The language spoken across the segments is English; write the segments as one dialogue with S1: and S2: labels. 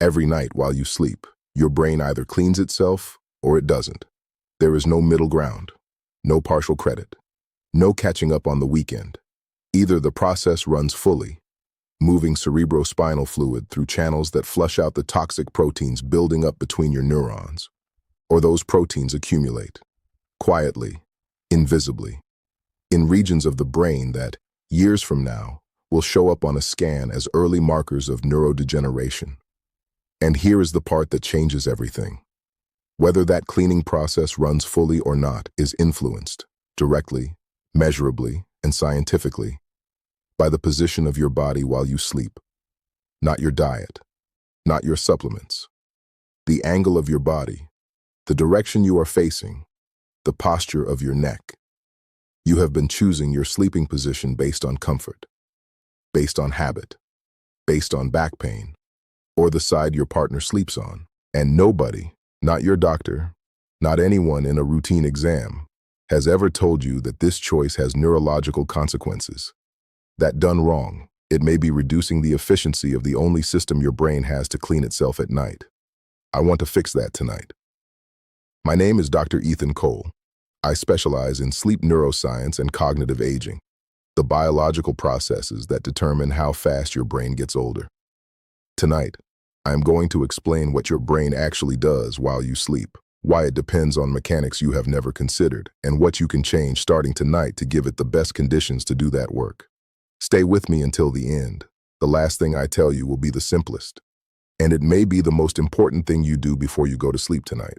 S1: Every night while you sleep, your brain either cleans itself or it doesn't. There is no middle ground, no partial credit, no catching up on the weekend. Either the process runs fully, moving cerebrospinal fluid through channels that flush out the toxic proteins building up between your neurons, or those proteins accumulate, quietly, invisibly, in regions of the brain that, years from now, will show up on a scan as early markers of neurodegeneration. And here is the part that changes everything. Whether that cleaning process runs fully or not is influenced, directly, measurably, and scientifically, by the position of your body while you sleep. Not your diet, not your supplements. The angle of your body, the direction you are facing, the posture of your neck. You have been choosing your sleeping position based on comfort, based on habit, based on back pain, or the side your partner sleeps on. And nobody, not your doctor, not anyone in a routine exam, has ever told you that this choice has neurological consequences. That done wrong, it may be reducing the efficiency of the only system your brain has to clean itself at night. I want to fix that tonight. My name is Dr. Ethan Cole. I specialize in sleep neuroscience and cognitive aging, the biological processes that determine how fast your brain gets older. Tonight, I am going to explain what your brain actually does while you sleep, why it depends on mechanics you have never considered, and what you can change starting tonight to give it the best conditions to do that work. Stay with me until the end. The last thing I tell you will be the simplest, and it may be the most important thing you do before you go to sleep tonight.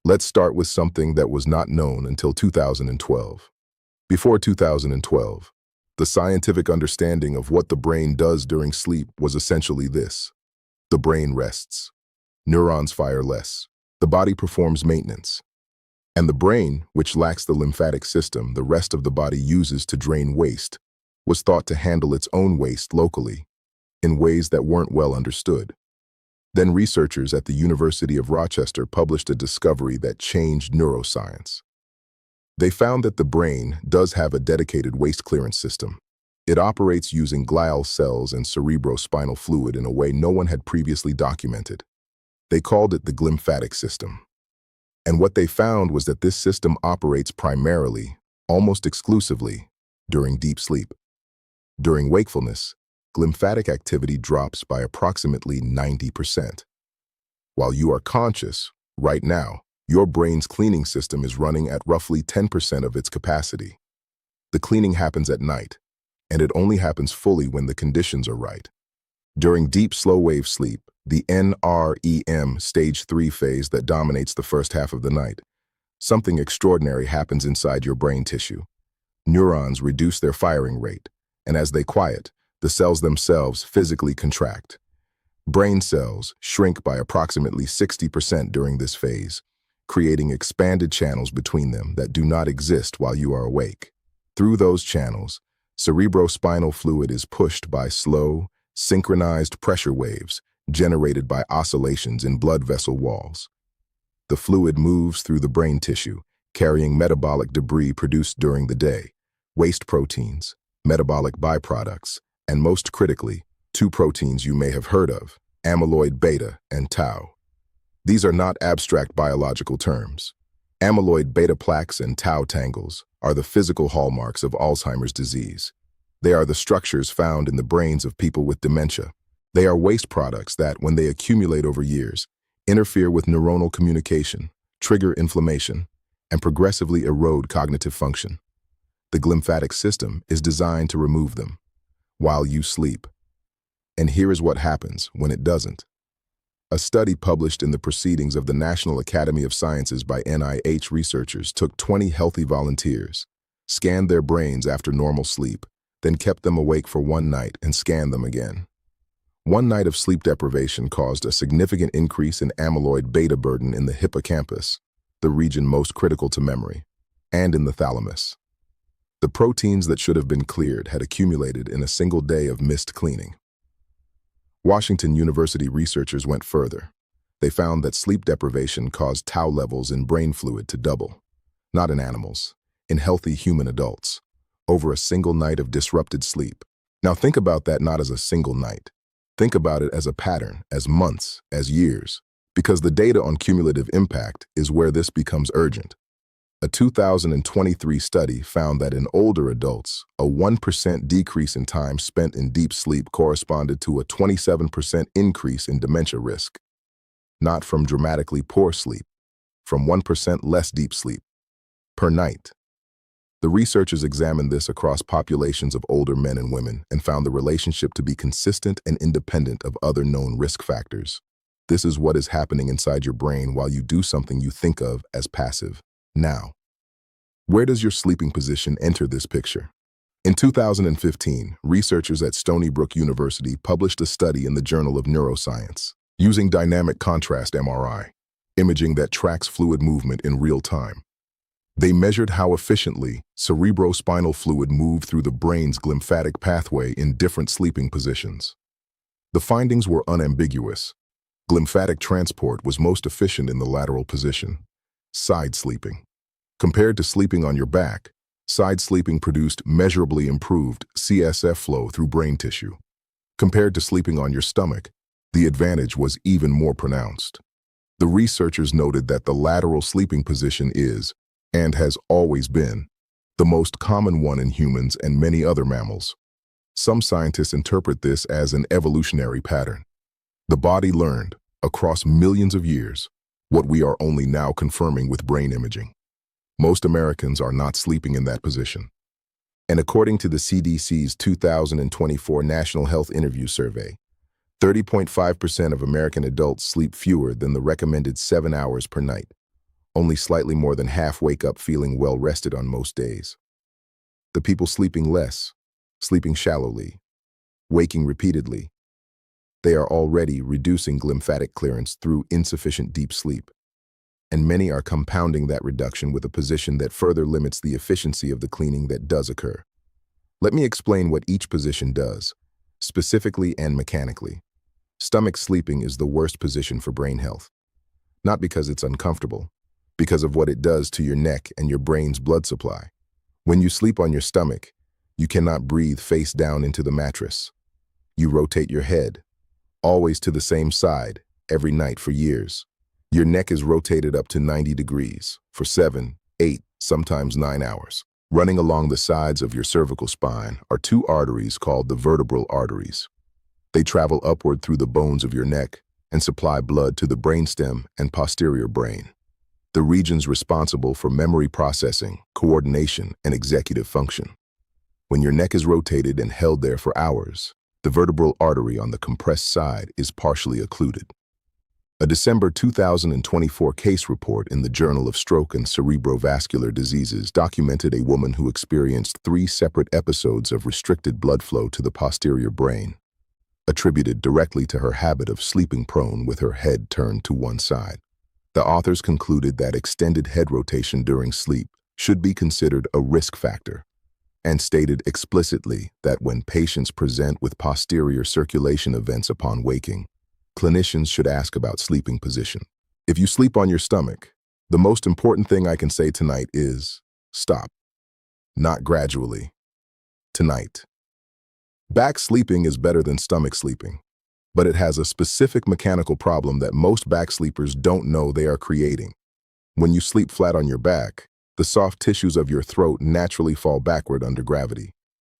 S1: Let's start with something that was not known until 2012. Before 2012, the scientific understanding of what the brain does during sleep was essentially this. The brain rests. Neurons fire less. The body performs maintenance. And the brain, which lacks the lymphatic system the rest of the body uses to drain waste, was thought to handle its own waste locally, in ways that weren't well understood. Then researchers at the University of Rochester published a discovery that changed neuroscience. They found that the brain does have a dedicated waste clearance system. It operates using glial cells and cerebrospinal fluid in a way no one had previously documented. They called it the glymphatic system. And what they found was that this system operates primarily, almost exclusively, during deep sleep. During wakefulness, glymphatic activity drops by approximately 90%. While you are conscious, right now, your brain's cleaning system is running at roughly 10% of its capacity. The cleaning happens at night, and it only happens fully when the conditions are right. During deep slow-wave sleep, the NREM stage 3 phase that dominates the first half of the night, something extraordinary happens inside your brain tissue. Neurons reduce their firing rate, and as they quiet, the cells themselves physically contract. Brain cells shrink by approximately 60% during this phase, creating expanded channels between them that do not exist while you are awake. Through those channels, cerebrospinal fluid is pushed by slow, synchronized pressure waves generated by oscillations in blood vessel walls. The fluid moves through the brain tissue, carrying metabolic debris produced during the day, waste proteins, metabolic byproducts, and most critically, two proteins you may have heard of, amyloid beta and tau. These are not abstract biological terms. Amyloid beta plaques and tau tangles are the physical hallmarks of Alzheimer's disease. They are the structures found in the brains of people with dementia. They are waste products that, when they accumulate over years, interfere with neuronal communication, trigger inflammation, and progressively erode cognitive function. The glymphatic system is designed to remove them while you sleep. And here is what happens when it doesn't. A study published in the Proceedings of the National Academy of Sciences by NIH researchers took 20 healthy volunteers, scanned their brains after normal sleep, then kept them awake for one night and scanned them again. One night of sleep deprivation caused a significant increase in amyloid beta burden in the hippocampus, the region most critical to memory, and in the thalamus. The proteins that should have been cleared had accumulated in a single day of missed cleaning. Washington University researchers went further. They found that sleep deprivation caused tau levels in brain fluid to double, not in animals, in healthy human adults, over a single night of disrupted sleep. Now think about that not as a single night, Think about it as a pattern, as months, as years, because the data on cumulative impact is where this becomes urgent. A 2023 study found that in older adults, a 1% decrease in time spent in deep sleep corresponded to a 27% increase in dementia risk. Not from dramatically poor sleep, from 1% less deep sleep per night. The researchers examined this across populations of older men and women and found the relationship to be consistent and independent of other known risk factors. This is what is happening inside your brain while you do something you think of as passive. Now, where does your sleeping position enter this picture? In 2015, researchers at Stony Brook University published a study in the Journal of Neuroscience using dynamic contrast MRI, imaging that tracks fluid movement in real time. They measured how efficiently cerebrospinal fluid moved through the brain's glymphatic pathway in different sleeping positions. The findings were unambiguous. Glymphatic transport was most efficient in the lateral position, side sleeping. Compared to sleeping on your back, side sleeping produced measurably improved CSF flow through brain tissue. Compared to sleeping on your stomach, the advantage was even more pronounced. The researchers noted that the lateral sleeping position is, and has always been, the most common one in humans and many other mammals. Some scientists interpret this as an evolutionary pattern. The body learned, across millions of years, what we are only now confirming with brain imaging. Most Americans are not sleeping in that position. And according to the CDC's 2024 National Health Interview Survey, 30.5% of American adults sleep fewer than the recommended 7 hours per night. Only slightly more than half wake up feeling well rested on most days. The people sleeping less, sleeping shallowly, waking repeatedly, they are already reducing glymphatic clearance through insufficient deep sleep. And many are compounding that reduction with a position that further limits the efficiency of the cleaning that does occur. Let me explain what each position does, specifically and mechanically. Stomach sleeping is the worst position for brain health. Not because it's uncomfortable, because of what it does to your neck and your brain's blood supply. When you sleep on your stomach, you cannot breathe face down into the mattress. You rotate your head, always to the same side, every night for years. Your neck is rotated up to 90 degrees for 7, 8, sometimes 9 hours. Running along the sides of your cervical spine are two arteries called the vertebral arteries. They travel upward through the bones of your neck and supply blood to the brainstem and posterior brain, the regions responsible for memory processing, coordination, and executive function. When your neck is rotated and held there for hours, the vertebral artery on the compressed side is partially occluded. A December 2024 case report in the Journal of Stroke and Cerebrovascular Diseases documented a woman who experienced 3 separate episodes of restricted blood flow to the posterior brain, attributed directly to her habit of sleeping prone with her head turned to one side. The authors concluded that extended head rotation during sleep should be considered a risk factor, and stated explicitly that when patients present with posterior circulation events upon waking, clinicians should ask about sleeping position. If you sleep on your stomach, the most important thing I can say tonight is stop. Not gradually. Tonight. Back sleeping is better than stomach sleeping, but it has a specific mechanical problem that most back sleepers don't know they are creating. When you sleep flat on your back, the soft tissues of your throat naturally fall backward under gravity.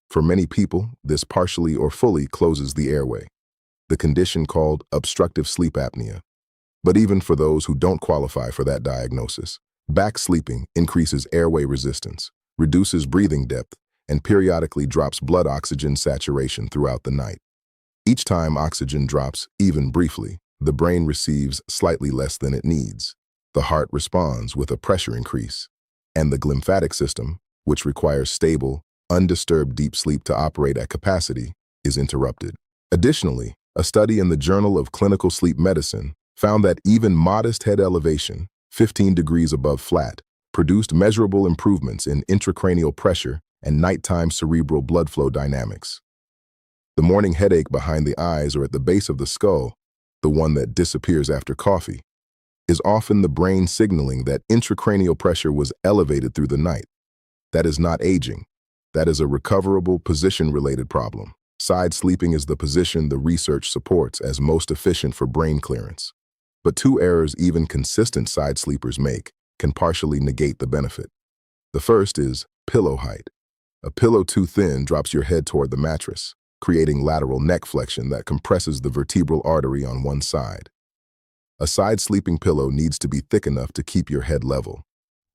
S1: For many people, this partially or fully closes the airway, the condition called obstructive sleep apnea. But even for those who don't qualify for that diagnosis, back sleeping increases airway resistance, reduces breathing depth, and periodically drops blood oxygen saturation throughout the night. Each time oxygen drops, even briefly, the brain receives slightly less than it needs. The heart responds with a pressure increase, and the glymphatic system, which requires stable, undisturbed deep sleep to operate at capacity, is interrupted. Additionally, a study in the Journal of Clinical Sleep Medicine found that even modest head elevation, 15 degrees above flat, produced measurable improvements in intracranial pressure and nighttime cerebral blood flow dynamics. The morning headache behind the eyes or at the base of the skull, the one that disappears after coffee, is often the brain signaling that intracranial pressure was elevated through the night. That is not aging. That is a recoverable position-related problem. Side sleeping is the position the research supports as most efficient for brain clearance. But two errors even consistent side sleepers make can partially negate the benefit. The first is pillow height. A pillow too thin drops your head toward the mattress, creating lateral neck flexion that compresses the vertebral artery on one side. A side sleeping pillow needs to be thick enough to keep your head level,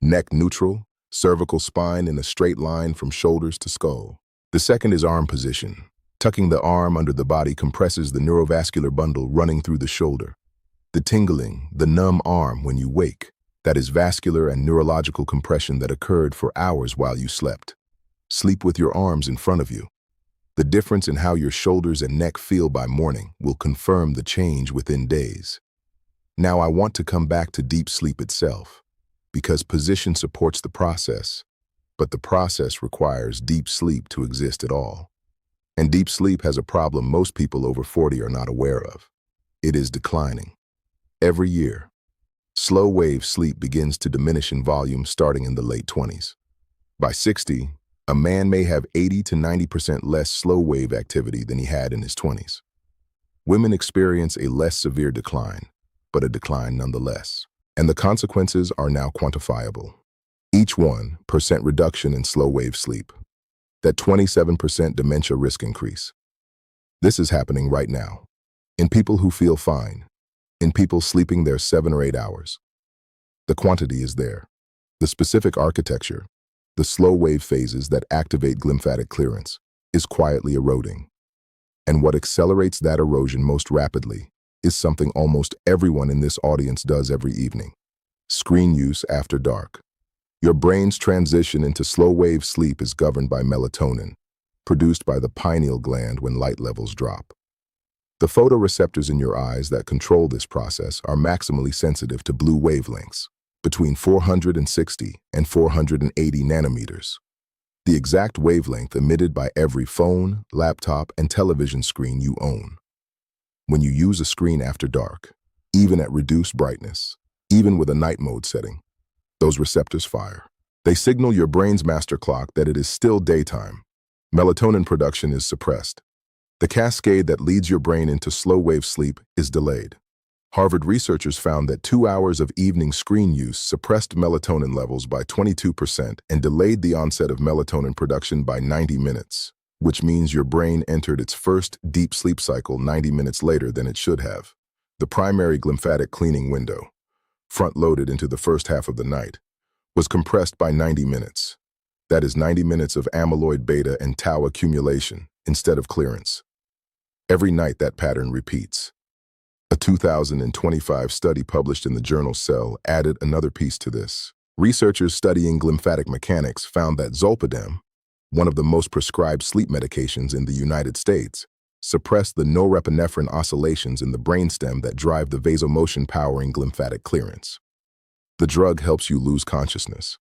S1: neck neutral, cervical spine in a straight line from shoulders to skull. The second is arm position. Tucking the arm under the body compresses the neurovascular bundle running through the shoulder. The tingling, the numb arm when you wake, that is vascular and neurological compression that occurred for hours while you slept. Sleep with your arms in front of you. The difference in how your shoulders and neck feel by morning will confirm the change within days. Now I want to come back to deep sleep itself, because position supports the process, but the process requires deep sleep to exist at all. And deep sleep has a problem most people over 40 are not aware of. It is declining. Every year, slow-wave sleep begins to diminish in volume starting in the late 20s. By 60, a man may have 80 to 90% less slow-wave activity than he had in his 20s. Women experience a less severe decline, but a decline nonetheless. And the consequences are now quantifiable. Each 1% reduction in slow-wave sleep. That 27% dementia risk increase. This is happening right now. In people who feel fine. In people sleeping their 7 or 8 hours. The quantity is there. The specific architecture, the slow-wave phases that activate glymphatic clearance, is quietly eroding. And what accelerates that erosion most rapidly is something almost everyone in this audience does every evening. Screen use after dark. Your brain's transition into slow-wave sleep is governed by melatonin, produced by the pineal gland when light levels drop. The photoreceptors in your eyes that control this process are maximally sensitive to blue wavelengths, between 460 and 480 nanometers. The exact wavelength emitted by every phone, laptop, and television screen you own. When you use a screen after dark, even at reduced brightness, even with a night mode setting, those receptors fire. They signal your brain's master clock that it is still daytime. Melatonin production is suppressed. The cascade that leads your brain into slow-wave sleep is delayed. Harvard researchers found that 2 hours of evening screen use suppressed melatonin levels by 22% and delayed the onset of melatonin production by 90 minutes, which means your brain entered its first deep sleep cycle 90 minutes later than it should have. The primary glymphatic cleaning window, front-loaded into the first half of the night, was compressed by 90 minutes. That is 90 minutes of amyloid beta and tau accumulation instead of clearance. Every night that pattern repeats. A 2025 study published in the journal Cell added another piece to this. Researchers studying glymphatic mechanics found that zolpidem, one of the most prescribed sleep medications in the United States, suppressed the norepinephrine oscillations in the brainstem that drive the vasomotion powering glymphatic clearance. The drug helps you lose consciousness,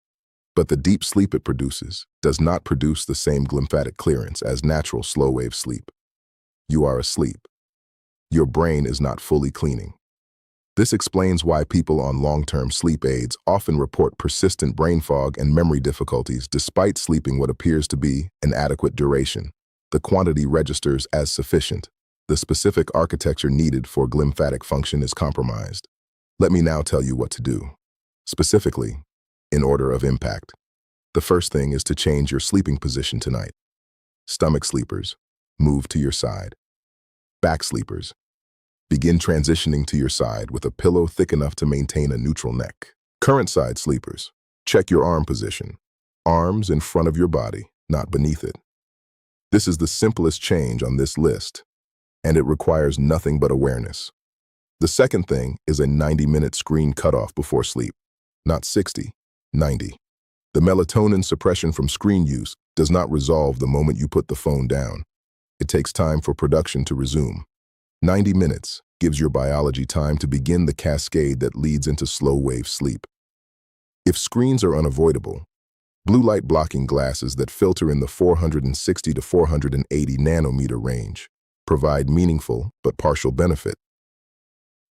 S1: but the deep sleep it produces does not produce the same glymphatic clearance as natural slow-wave sleep. You are asleep. Your brain is not fully cleaning. This explains why people on long-term sleep aids often report persistent brain fog and memory difficulties despite sleeping what appears to be an adequate duration. The quantity registers as sufficient. The specific architecture needed for glymphatic function is compromised. Let me now tell you what to do. Specifically, in order of impact. The first thing is to change your sleeping position tonight. Stomach sleepers, move to your side. Back sleepers, begin transitioning to your side with a pillow thick enough to maintain a neutral neck. Current side sleepers, check your arm position. Arms in front of your body, not beneath it. This is the simplest change on this list, and it requires nothing but awareness. The second thing is a 90-minute screen cutoff before sleep, not 60, 90. The melatonin suppression from screen use does not resolve the moment you put the phone down. It takes time for production to resume. 90 minutes gives your biology time to begin the cascade that leads into slow-wave sleep. If screens are unavoidable, blue light blocking glasses that filter in the 460 to 480 nanometer range provide meaningful but partial benefit.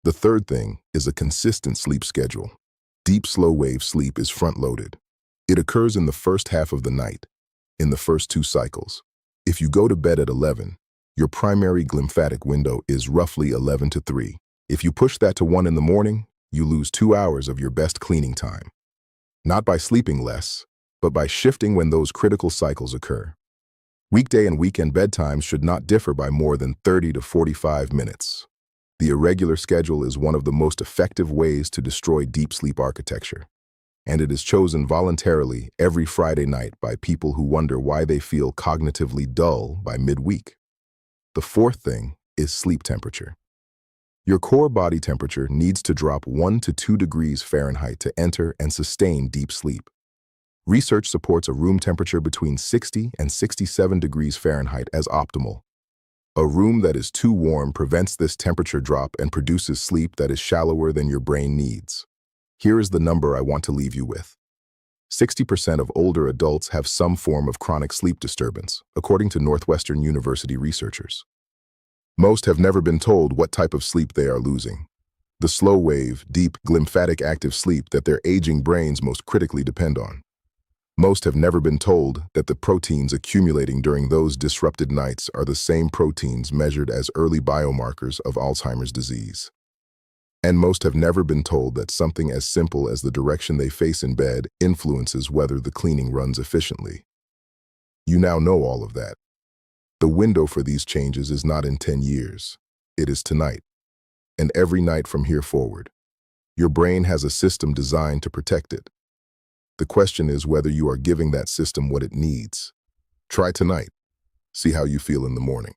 S1: The third thing is a consistent sleep schedule. Deep slow-wave sleep is front-loaded. It occurs in the first half of the night, in the first 2 cycles. If you go to bed at 11, Your primary glymphatic window is roughly 11 to 3. If you push that to 1 in the morning, you lose 2 hours of your best cleaning time. Not by sleeping less, but by shifting when those critical cycles occur. Weekday and weekend bedtimes should not differ by more than 30 to 45 minutes. The irregular schedule is one of the most effective ways to destroy deep sleep architecture, and it is chosen voluntarily every Friday night by people who wonder why they feel cognitively dull by midweek. The fourth thing is sleep temperature. Your core body temperature needs to drop 1 to 2 degrees Fahrenheit to enter and sustain deep sleep. Research supports a room temperature between 60 and 67 degrees Fahrenheit as optimal. A room that is too warm prevents this temperature drop and produces sleep that is shallower than your brain needs. Here is the number I want to leave you with. 60% of older adults have some form of chronic sleep disturbance, according to Northwestern University researchers. Most have never been told what type of sleep they are losing. The slow-wave, deep, glymphatic active sleep that their aging brains most critically depend on. Most have never been told that the proteins accumulating during those disrupted nights are the same proteins measured as early biomarkers of Alzheimer's disease. And most have never been told that something as simple as the direction they face in bed influences whether the cleaning runs efficiently. You now know all of that. The window for these changes is not in 10 years. It is tonight, and every night from here forward. Your brain has a system designed to protect it. The question is whether you are giving that system what it needs. Try tonight. See how you feel in the morning.